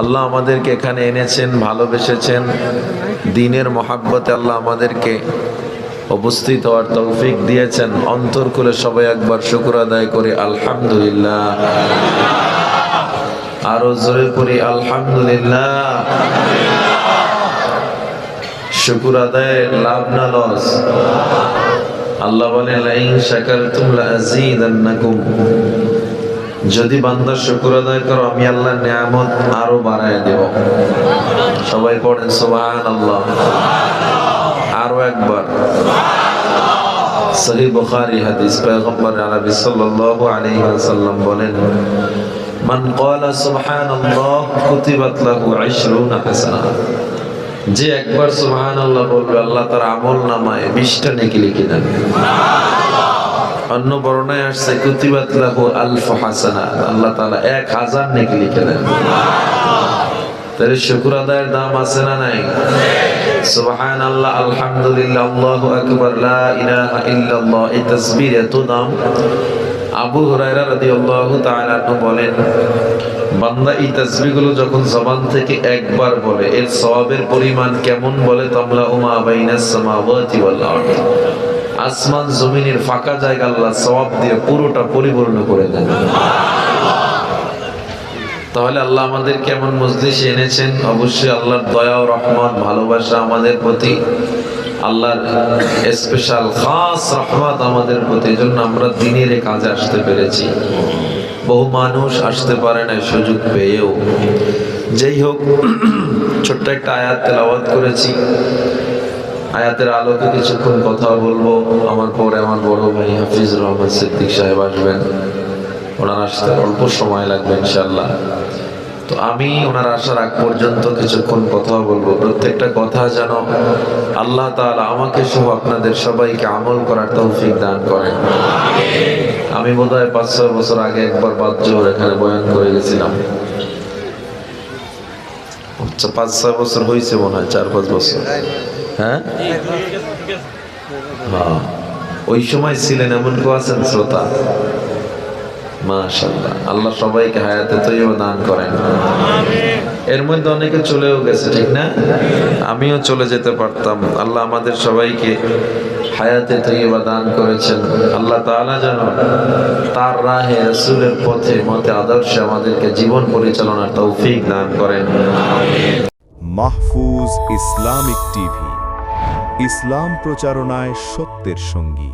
আল্লাহ আমাদেরকে এখানে এনেছেন, ভালোবেসেছেন, দ্বীনের মহাব্বতে আল্লাহ আমাদেরকে উপস্থিত হওয়ার তৌফিক দিয়েছেন। অন্তর খুলে সবাই একবার শুকর আদায় করি আলহামদুলিল্লাহ। আরো জোরে করি আলহামদুলিল্লাহ। শুকর আদায় লাভ না লস? আল্লাহ বলেন লাইন শাকারতুম লাযীদান্নাকুম, যদি বান্দা শুকর আদায় করো আমি আল্লাহর নিয়ামত আরো বাড়ায় দেব। সবাই পড়েন সুবহানাল্লাহ। আরো একবার সহিহ বুখারী হাদিস, পয়গম্বর আরবি সাল্লাল্লাহু আলাইহি ওয়াসাল্লাম বলেন মান ক্বালা সুবহানাল্লাহ কুতিবাত লাহু 20 হাসানাহ, যে একবার সুবহানাল্লাহ বলবে আল্লাহ তার আমলনামায় 20টা নেকি লিখে দেন। অন্য বর্ণনায় আসছে কুতিবাত লাহু আলফ হাসানাহ, আল্লাহ তাআলা 1000 নেকি লিখে দেন। তাহলে শুকর আদায়ের দাম আছে না নাই? সুবহানাল্লাহ, আলহামদুলিল্লাহ, আল্লাহু আকবার, লা ইলাহা ইল্লাল্লাহ, এই তাসবিহ এত দাম। আবু হুরায়রা রাদিয়াল্লাহু তাআলা আনহু বলেন বান্দা এই তাসবিহগুলো যখন জবান থেকে একবার বলে এর সওয়াবের পরিমাণ কেমন বলে তামলা উমা বাইনাস সামাওয়াতি ওয়াল আরদ, আসমান জমিনের ফাঁকা জায়গা আল্লাহ সওয়াব দিয়ে পুরোটা পরিপূর্ণ করে দেন। তাহলে আল্লাহ আমাদের কেমন মজলিসে এনেছেন, অবশ্যই আল্লাহর দয়া ও রহমত ভালোবাসা আমাদের প্রতি, আল্লাহর স্পেশাল খাস রহমত আমাদের প্রতি। এজন্য আমরা দ্বীনের কাজে আসতে পেরেছি। বহু মানুষ আসতে পারে না সুযোগ পেয়েও। যেই হোক, ছোট্ট একটা আয়াত তেলাওয়াত করেছি, আয়াতের আলোকে কিছুক্ষণ কথা বলবো। আমার পরে আমার বড় ভাই হাফিজুর রহমান সিদ্দিক সাহেব আসবেন, ওনার আসতে অল্প সময় লাগবে ইনশাআল্লাহ। তো আমি ওনার আসার আগ পর্যন্ত কিছুক্ষণ কথা বলবো। প্রত্যেকটা কথা যেন আল্লাহ তাআলা আমাকে সহ আপনাদের সবাইকে আমল করার তৌফিক দান করেন। আমি বোধহয় 5-6 বছর আগে একবার বাদজোহর এখানে বয়ান করে গেছিলাম। আচ্ছা, 5-6 বছর হয়েছে মনে হয়, 4-5 বছর। হ্যাঁ, ওই সময় ছিলেন এমন কেউ আছেন শ্রোতা? মাশাআল্লাহ, আল্লাহ সবাইকে হায়াতে তৈয়বা দান করেন। এর মধ্যে অনেকে চলেও গেছে, ঠিক না? আমিও চলে যেতে পারতাম। আল্লাহ আমাদের সবাইকে হায়াতে তৈয়বা দান করেছেন। আল্লাহ তাআলা যেন তার রাহে রাসূলের পথে মতে আদর্শে আমাদেরকে জীবন পরিচালনার তৌফিক দান করেন। মাহফুজ ইসলামিক টিভি, ইসলাম প্রচারণায় সত্যের সঙ্গী।